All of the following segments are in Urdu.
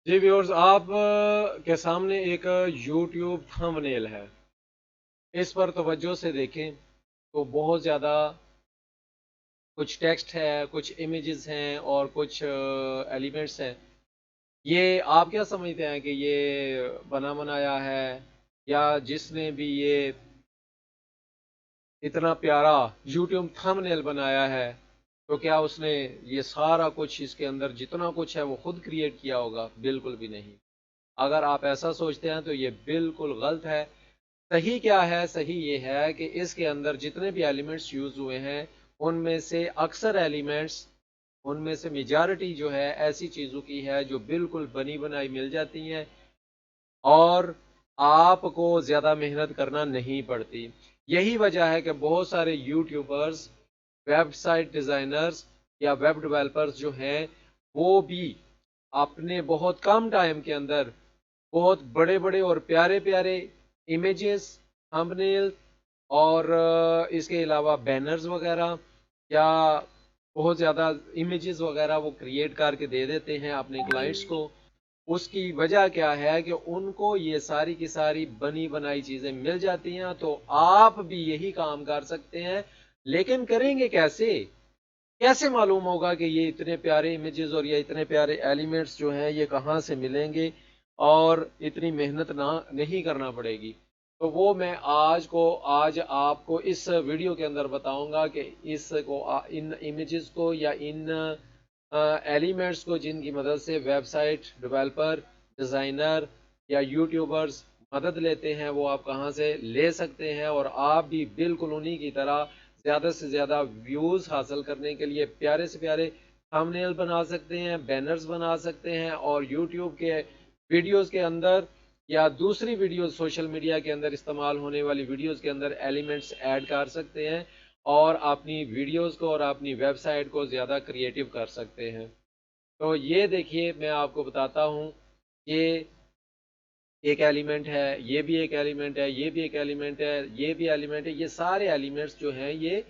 جی ویورز، آپ کے سامنے ایک یوٹیوب تھمبنیل ہے. اس پر توجہ سے دیکھیں تو بہت زیادہ کچھ ٹیکسٹ ہے، کچھ امیجز ہیں اور کچھ ایلیمنٹس ہیں. یہ آپ کیا سمجھتے ہیں کہ یہ بنا بنایا ہے، یا جس نے بھی یہ اتنا پیارا یوٹیوب تھمبنیل بنایا ہے تو کیا اس نے یہ سارا کچھ اس کے اندر جتنا کچھ ہے وہ خود کریٹ کیا ہوگا؟ بالکل بھی نہیں. اگر آپ ایسا سوچتے ہیں تو یہ بالکل غلط ہے. صحیح کیا ہے؟ صحیح یہ ہے کہ اس کے اندر جتنے بھی ایلیمنٹس یوز ہوئے ہیں ان میں سے اکثر ایلیمنٹس، ان میں سے میجارٹی جو ہے ایسی چیزوں کی ہے جو بالکل بنی بنائی مل جاتی ہیں اور آپ کو زیادہ محنت کرنا نہیں پڑتی. یہی وجہ ہے کہ بہت سارے یوٹیوبرز، ویب سائٹ ڈیزائنرز یا ویب ڈیولپرز جو ہیں وہ بھی اپنے بہت کم ٹائم کے اندر بہت بڑے بڑے اور پیارے پیارے امیجز، تھمبنیل اور اس کے علاوہ بینرز وغیرہ یا بہت زیادہ امیجز وغیرہ وہ کریٹ کر کے دے دیتے ہیں اپنے کلائنٹس کو. اس کی وجہ کیا ہے کہ ان کو یہ ساری کی ساری بنی بنائی چیزیں مل جاتی ہیں. تو آپ بھی یہی کام کر سکتے ہیں، لیکن کریں گے کیسے؟ کیسے معلوم ہوگا کہ یہ اتنے پیارے امیجز اور یہ اتنے پیارے ایلیمنٹس جو ہیں یہ کہاں سے ملیں گے اور اتنی محنت نہیں کرنا پڑے گی؟ تو وہ میں آج آپ کو اس ویڈیو کے اندر بتاؤں گا کہ ان امیجز کو یا ان ایلیمنٹس کو جن کی مدد سے ویب سائٹ ڈیولپر، ڈیزائنر یا یوٹیوبرز مدد لیتے ہیں، وہ آپ کہاں سے لے سکتے ہیں اور آپ بھی بالکل انہی کی طرح زیادہ سے زیادہ ویوز حاصل کرنے کے لیے پیارے سے پیارے تھمبنیل بنا سکتے ہیں، بینرز بنا سکتے ہیں اور یوٹیوب کے ویڈیوز کے اندر یا دوسری ویڈیوز سوشل میڈیا کے اندر استعمال ہونے والی ویڈیوز کے اندر ایلیمنٹس ایڈ کر سکتے ہیں اور اپنی ویڈیوز کو اور اپنی ویب سائٹ کو زیادہ کریٹیو کر سکتے ہیں. تو یہ دیکھیے، میں آپ کو بتاتا ہوں کہ ایک ایلیمنٹ ہے، یہ بھی ایک ایلیمنٹ ہے، یہ بھی ایک ایلیمنٹ ہے، یہ بھی ایلیمنٹ ہے. یہ سارے ایلیمنٹس جو ہیں یہ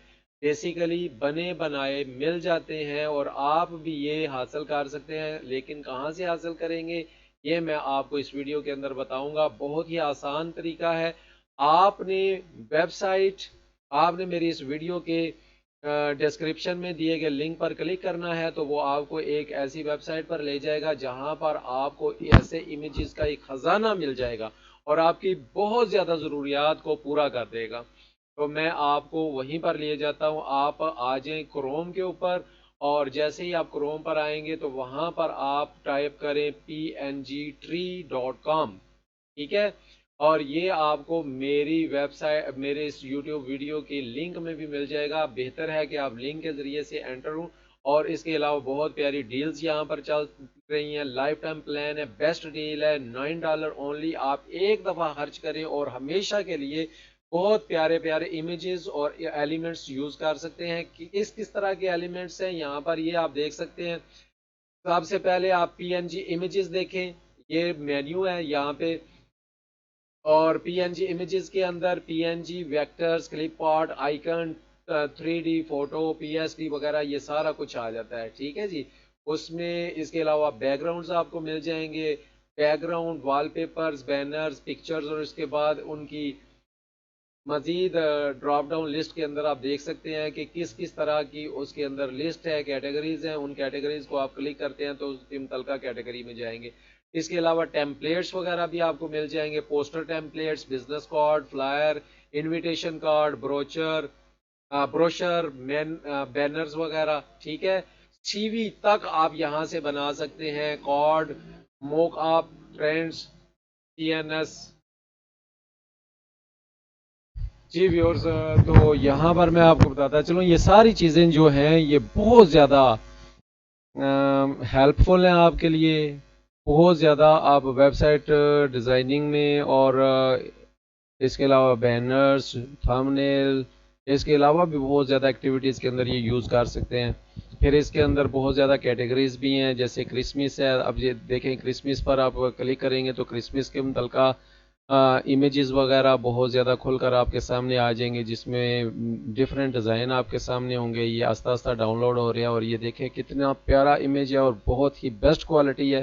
بیسیکلی بنے بنائے مل جاتے ہیں اور آپ بھی یہ حاصل کر سکتے ہیں. لیکن کہاں سے حاصل کریں گے یہ میں آپ کو اس ویڈیو کے اندر بتاؤں گا. بہت ہی آسان طریقہ ہے. آپ نے ویب سائٹ، آپ نے میری اس ویڈیو کے ڈسکرپشن میں دیے گئے لنک پر کلک کرنا ہے تو وہ آپ کو ایک ایسی ویب سائٹ پر لے جائے گا جہاں پر آپ کو ایسے امیجز کا ایک خزانہ مل جائے گا اور آپ کی بہت زیادہ ضروریات کو پورا کر دے گا. تو میں آپ کو وہیں پر لے جاتا ہوں. آپ آ جائیں کروم کے اوپر اور جیسے ہی آپ کروم پر آئیں گے تو وہاں پر آپ ٹائپ کریں pngtree.com. ٹھیک ہے؟ اور یہ آپ کو میری ویب سائٹ، میرے اس یوٹیوب ویڈیو کی لنک میں بھی مل جائے گا. بہتر ہے کہ آپ لنک کے ذریعے سے انٹر ہوں. اور اس کے علاوہ بہت پیاری ڈیلز یہاں پر چل رہی ہیں. لائف ٹائم پلان ہے، بیسٹ ڈیل ہے، $9 اونلی. آپ ایک دفعہ خرچ کریں اور ہمیشہ کے لیے بہت پیارے پیارے امیجز اور ایلیمنٹس یوز کر سکتے ہیں. کس طرح کے ایلیمنٹس ہیں یہاں پر یہ آپ دیکھ سکتے ہیں. سب سے پہلے آپ پی این جی امیجز دیکھیں، یہ مینیو ہے یہاں پہ. اور پی این جی امیجز کے اندر P N G vectors, clip art, icon, 3D photo, P S D وغیرہ یہ سارا کچھ آ جاتا ہے. ٹھیک ہے جی. اس میں اس کے علاوہ بیک گراؤنڈز آپ کو مل جائیں گے، بیک گراؤنڈ، وال پیپرز، بینرز، پکچرز اور اس کے بعد ان کی مزید ڈراپ ڈاؤن لسٹ کے اندر آپ دیکھ سکتے ہیں کہ کس طرح کی اس کے اندر لسٹ ہے، کیٹیگریز ہیں. ان کیٹیگریز کو آپ کلک کرتے ہیں تو اس کی متعلقہ کیٹیگری میں جائیں گے. اس کے علاوہ ٹیمپلیٹس وغیرہ بھی آپ کو مل جائیں گے، poster templates, business card, flyer, invitation card, brochure, banners وغیرہ. ٹھیک ہے؟ سی وی تک آپ یہاں سے بنا سکتے ہیں، کارڈ، موک اپ، ٹرینڈز، سی این ایس. جی ویورز، تو یہاں پر میں آپ کو بتاتا چلوں یہ ساری چیزیں جو ہیں یہ بہت زیادہ ہیلپ فل ہیں آپ کے لیے. بہت زیادہ آپ ویب سائٹ ڈیزائننگ میں اور اس کے علاوہ بینرز، تھمبنیل، اس کے علاوہ بھی بہت زیادہ ایکٹیویٹیز کے اندر یہ یوز کر سکتے ہیں. پھر اس کے اندر بہت زیادہ کیٹیگریز بھی ہیں، جیسے کرسمس ہے. اب یہ دیکھیں کرسمس پر آپ کلک کریں گے تو کرسمس کے متعلقہ امیجز وغیرہ بہت زیادہ کھل کر آپ کے سامنے آ جائیں گے، جس میں ڈفرینٹ ڈیزائن آپ کے سامنے ہوں گے. یہ آہستہ ڈاؤن لوڈ ہو رہے ہیں اور یہ دیکھیں کتنا پیارا امیج ہے اور بہت ہی بیسٹ کوالٹی ہے.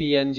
PNG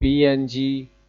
PNG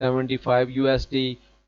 $75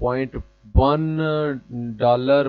$0.1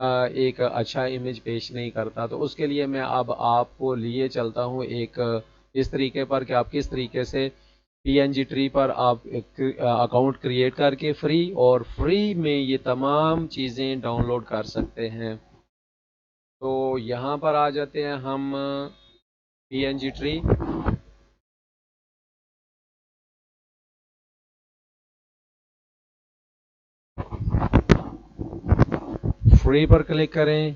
ایک اچھا امیج پیش نہیں کرتا. تو اس کے لیے میں اب آپ کو لیے چلتا ہوں ایک اس طریقے پر کہ آپ کس طریقے سے پی این جی ٹری پر آپ اکاؤنٹ کریٹ کر کے فری میں یہ تمام چیزیں ڈاؤن لوڈ کر سکتے ہیں. تو یہاں پر آ جاتے ہیں ہم پی این جی ٹری. فری پر کلک کریں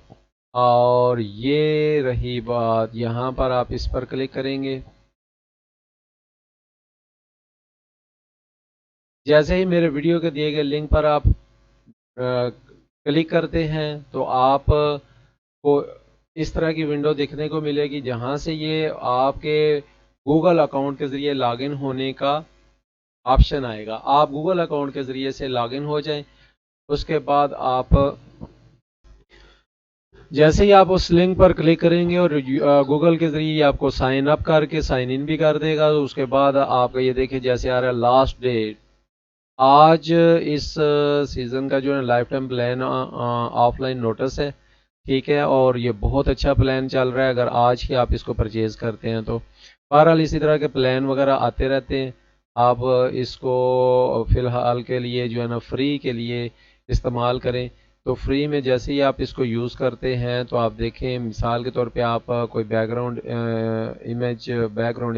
اور یہ رہی بات، یہاں پر آپ اس پر کلک کریں گے. جیسے ہی میرے ویڈیو کے دیے گئے لنک پر آپ کلک کرتے ہیں تو آپ کو اس طرح کی ونڈو دیکھنے کو ملے گی جہاں سے یہ آپ کے گوگل اکاؤنٹ کے ذریعے لاگ ان ہونے کا آپشن آئے گا. آپ گوگل اکاؤنٹ کے ذریعے سے لاگ ان ہو جائیں. اس کے بعد آپ جیسے ہی آپ اس لنک پر کلک کریں گے اور گوگل کے ذریعے آپ کو سائن اپ کر کے سائن ان بھی کر دے گا. تو اس کے بعد آپ کا یہ دیکھیں جیسے آ رہا ہے لاسٹ ڈیٹ. آج اس سیزن کا جو ہے lifetime plan offline notes ہے، ٹھیک ہے، اور یہ بہت اچھا پلان چل رہا ہے اگر آج ہی آپ اس کو پرچیز کرتے ہیں تو. بہرحال اسی طرح کے پلان وغیرہ آتے رہتے ہیں. آپ اس کو فی الحال کے لیے جو ہے نا فری کے لیے استعمال کریں. تو فری میں جیسے ہی آپ اس کو یوز کرتے ہیں تو آپ دیکھیں مثال کے طور پہ آپ کوئی بیک گراؤنڈ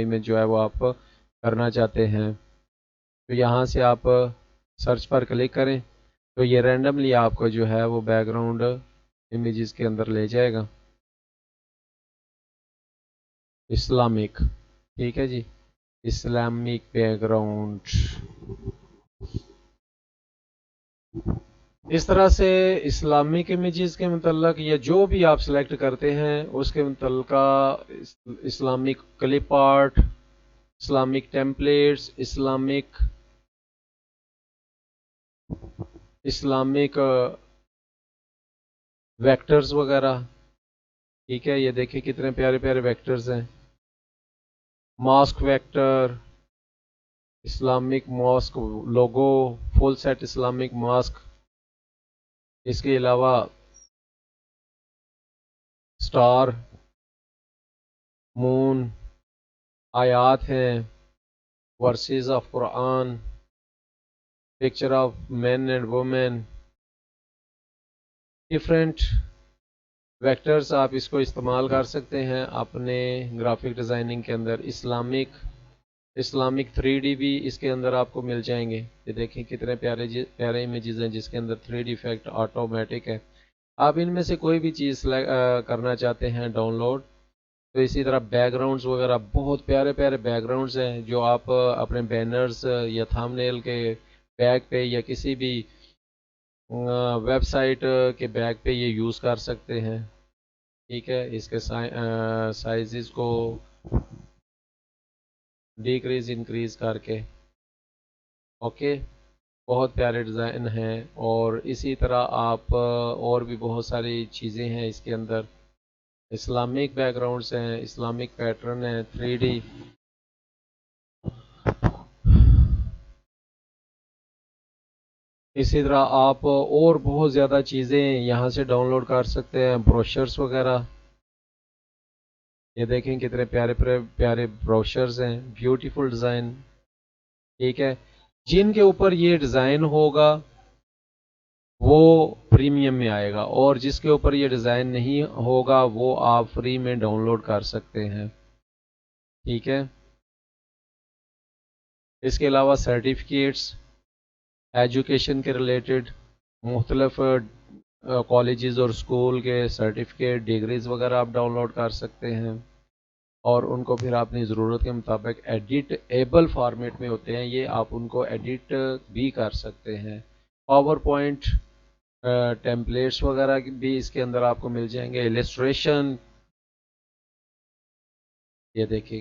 امیج جو ہے وہ آپ کرنا چاہتے ہیں تو یہاں سے آپ سرچ پر کلک کریں تو یہ رینڈملی آپ کو جو ہے وہ بیک گراؤنڈ امیجز کے اندر لے جائے گا. اسلامک، ٹھیک ہے جی، اسلامک بیک گراؤنڈ. اس طرح سے اسلامک امیجز کے متعلق یا جو بھی آپ سلیکٹ کرتے ہیں اس کے متعلقہ Islamic clip art, Islamic templates, Islamic vectors وغیرہ، ٹھیک ہے. یہ دیکھیں کتنے پیارے پیارے ویکٹرز ہیں. Mosque vector, Islamic mosque logo, full set Islamic mosque. اس کے علاوہ سٹار، مون، آیات ہیں، verses of Quran, picture of man and woman, different vectors. آپ اس کو استعمال کر سکتے ہیں اپنے گرافک ڈیزائننگ کے اندر. اسلامک 3D بھی اس کے اندر آپ کو مل جائیں گے. یہ دیکھیں کتنے پیارے امیجز ہیں جس کے اندر 3D ایفیکٹ آٹومیٹک ہے. آپ ان میں سے کوئی بھی چیز کرنا چاہتے ہیں ڈاؤن لوڈ. تو اسی طرح بیک گراؤنڈز وغیرہ بہت پیارے پیارے بیک گراؤنڈز ہیں جو آپ اپنے بینرز یا تھام نیل کے بیک پہ یا کسی بھی ویب سائٹ کے بیک پہ یہ یوز کر سکتے ہیں. ٹھیک ہے، اس کے سائزز کو ڈیکریز انکریز کر کے. اوکے، بہت پیارے ڈیزائن ہیں. اور اسی طرح آپ اور بھی بہت ساری چیزیں ہیں اس کے اندر. اسلامک بیک گراؤنڈس ہیں، اسلامک پیٹرن ہیں، 3D. اسی طرح آپ اور بہت زیادہ چیزیں یہاں سے ڈاؤن لوڈ کر سکتے ہیں، بروشرز وغیرہ. یہ دیکھیں کتنے پیارے پیارے بروشرز ہیں، بیوٹیفل ڈیزائن. ٹھیک ہے، جن کے اوپر یہ ڈیزائن ہوگا وہ پریمیم میں آئے گا اور جس کے اوپر یہ ڈیزائن نہیں ہوگا وہ آپ فری میں ڈاؤن لوڈ کر سکتے ہیں. ٹھیک ہے، اس کے علاوہ سرٹیفکیٹس ایجوکیشن کے ریلیٹڈ مختلف کالجز اور اسکول کے سرٹیفکیٹ ڈگریز وغیرہ آپ ڈاؤن لوڈ کر سکتے ہیں اور ان کو پھر اپنی ضرورت کے مطابق ایڈٹ ایبل فارمیٹ میں ہوتے ہیں یہ، آپ ان کو ایڈٹ بھی کر سکتے ہیں. پاور پوائنٹ ٹیمپلیٹس وغیرہ بھی اس کے اندر آپ کو مل جائیں گے. السٹریشن، یہ دیکھیں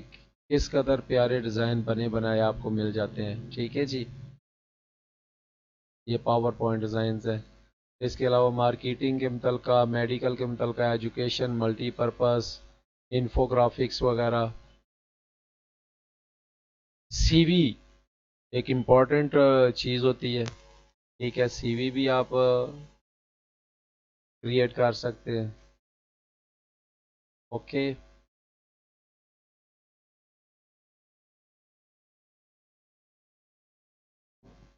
کس قدر پیارے ڈیزائن بنے بنائے آپ کو مل جاتے ہیں. ٹھیک ہے جی، یہ پاور پوائنٹ ڈیزائنز ہیں. اس کے علاوہ مارکیٹنگ کے متعلقہ، میڈیکل کے متعلقہ، ایجوکیشن، ملٹی پرپز، انفوگرافکس وغیرہ. سی وی ایک امپورٹنٹ چیز ہوتی ہے. ٹھیک ہے، سی وی بھی آپ کریٹ کر سکتے ہیں. اوکے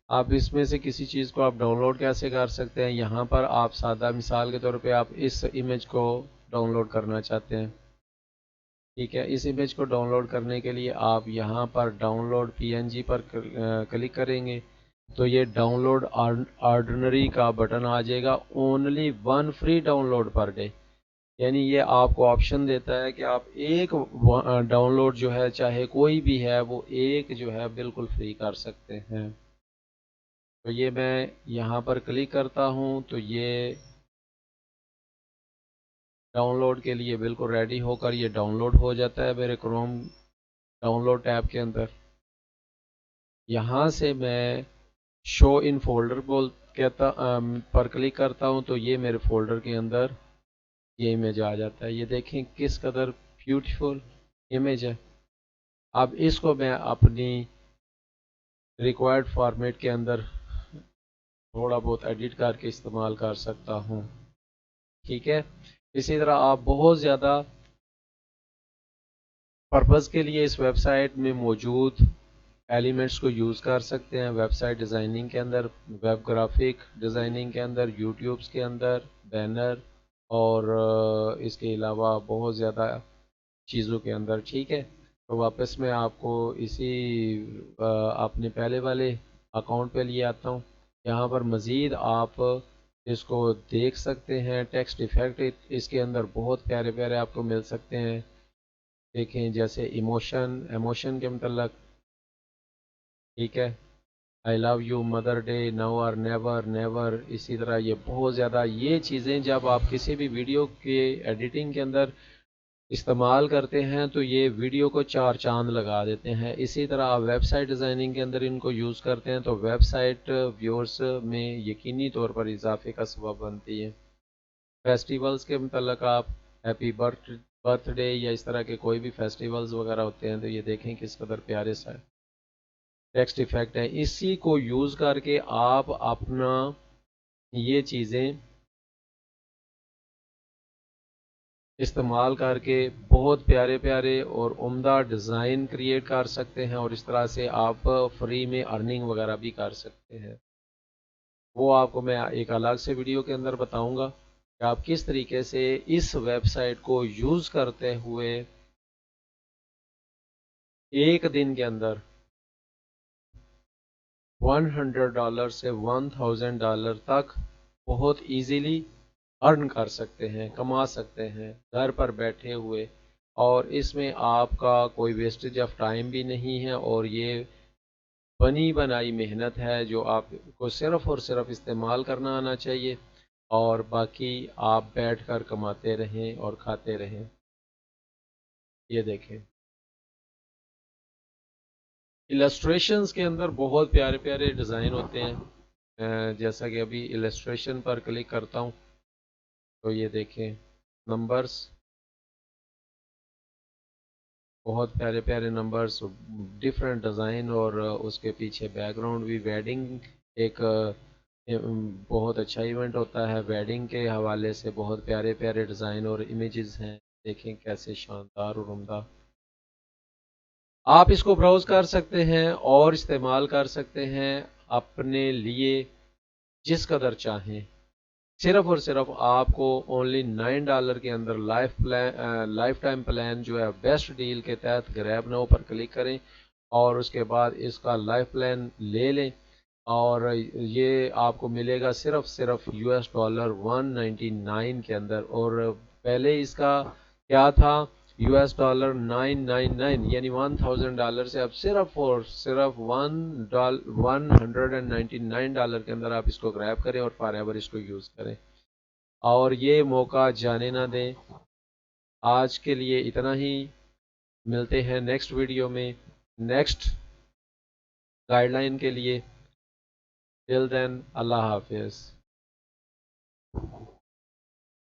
آپ اس میں سے کسی چیز کو آپ ڈاؤن لوڈ کیسے کر سکتے ہیں. یہاں پر آپ سادہ مثال کے طور پہ آپ اس امیج کو ڈاؤن لوڈ کرنا چاہتے ہیں. ٹھیک ہے, اس امیج کو ڈاؤن لوڈ کرنے کے لیے آپ یہاں پر ڈاؤن لوڈ PNG پر کلک کریں گے تو یہ ڈاؤن لوڈ آرڈنری کا بٹن آ جائے گا. Only 1 free download per day, یعنی یہ آپ کو آپشن دیتا ہے کہ آپ ایک ڈاؤن لوڈ جو ہے چاہے کوئی بھی ہے وہ ایک جو ہے بالکل فری کر سکتے ہیں. تو یہ میں یہاں پر کلک کرتا ہوں تو یہ ڈاؤن لوڈ کے لیے بالکل ریڈی ہو کر یہ ڈاؤن لوڈ ہو جاتا ہے میرے کروم ڈاؤن لوڈ ٹیب کے اندر. یہاں سے میں شو ان فولڈر پر کلک کرتا ہوں تو یہ میرے فولڈر کے اندر یہ امیج آ جاتا ہے. یہ دیکھیں کس قدر بیوٹیفل امیج ہے. اب اس کو میں اپنی ریکوائرڈ فارمیٹ کے اندر تھوڑا بہت ایڈٹ کر کے استعمال کر سکتا ہوں. ٹھیک ہے, اسی طرح آپ بہت زیادہ پرپز کے لیے اس ویب سائٹ میں موجود ایلیمنٹس کو یوز کر سکتے ہیں. ویب سائٹ ڈیزائننگ کے اندر, ویب گرافک ڈیزائننگ کے اندر, یوٹیوبس کے اندر, بینر اور اس کے علاوہ بہت زیادہ چیزوں کے اندر. ٹھیک ہے, تو واپس میں آپ کو اسی اپنے پہلے والے اکاؤنٹ پہ لیے آتا ہوں. یہاں پر مزید آپ اس کو دیکھ سکتے ہیں. ٹیکسٹ ایفیکٹ اس کے اندر بہت پیارے پیارے آپ کو مل سکتے ہیں. دیکھیں جیسے ایموشن کے متعلق. ٹھیک ہے, آئی لو یو, مدر ڈے, نو اور نیور نیور. اسی طرح یہ بہت زیادہ یہ چیزیں جب آپ کسی بھی ویڈیو کے ایڈیٹنگ کے اندر استعمال کرتے ہیں تو یہ ویڈیو کو 4 چاند لگا دیتے ہیں. اسی طرح آپ ویب سائٹ ڈیزائننگ کے اندر ان کو یوز کرتے ہیں تو ویب سائٹ ویورز میں یقینی طور پر اضافے کا سبب بنتی ہے. فیسٹیولز کے متعلق آپ ہیپی برتھ ڈے یا اس طرح کے کوئی بھی فیسٹیولز وغیرہ ہوتے ہیں تو یہ دیکھیں کس قدر پیارے سا ٹیکسٹ ایفیکٹ ہے. اسی کو یوز کر کے آپ اپنا یہ چیزیں استعمال کر کے بہت پیارے پیارے اور عمدہ ڈیزائن کریٹ کر سکتے ہیں اور اس طرح سے آپ فری میں ارننگ وغیرہ بھی کر سکتے ہیں. وہ آپ کو میں ایک الگ سے ویڈیو کے اندر بتاؤں گا کہ آپ کس طریقے سے اس ویب سائٹ کو یوز کرتے ہوئے ایک دن کے اندر $100 سے $1000 تک بہت ایزیلی ارن کر سکتے ہیں, کما سکتے ہیں گھر پر بیٹھے ہوئے. اور اس میں آپ کا کوئی ویسٹیج آف ٹائم بھی نہیں ہے اور یہ بنی بنائی محنت ہے جو آپ کو صرف اور صرف استعمال کرنا آنا چاہیے اور باقی آپ بیٹھ کر کماتے رہیں اور کھاتے رہیں. یہ دیکھیں السٹریشنز کے اندر بہت پیارے پیارے ڈیزائن ہوتے ہیں. جیسا کہ ابھی السٹریشن پر کلک کرتا ہوں تو یہ دیکھیں نمبرز, بہت پیارے پیارے نمبرز, ڈفرینٹ ڈیزائن اور اس کے پیچھے بیک گراؤنڈ بھی. ویڈنگ ایک بہت اچھا ایونٹ ہوتا ہے, ویڈنگ کے حوالے سے بہت پیارے پیارے ڈیزائن اور امیجز ہیں. دیکھیں کیسے شاندار اور عمدہ. آپ اس کو براؤز کر سکتے ہیں اور استعمال کر سکتے ہیں اپنے لیے جس قدر چاہیں. صرف اور صرف آپ کو اونلی $9 کے اندر لائف ٹائم پلان جو ہے بیسٹ ڈیل کے تحت گریب ناؤ پر کلک کریں اور اس کے بعد اس کا لائف پلان لے لیں اور یہ آپ کو ملے گا صرف $199 کے اندر. اور پہلے اس کا کیا تھا $999 یعنی $1000 سے اب صرف اور صرف $199 کے اندر آپ اس کو گریب کریں اور فار ایور اس کو یوز کریں اور یہ موقع جانے نہ دیں. آج کے لیے اتنا ہی, ملتے ہیں نیکسٹ ویڈیو میں نیکسٹ گائیڈ لائن کے لیے. ٹل دین اللہ حافظ.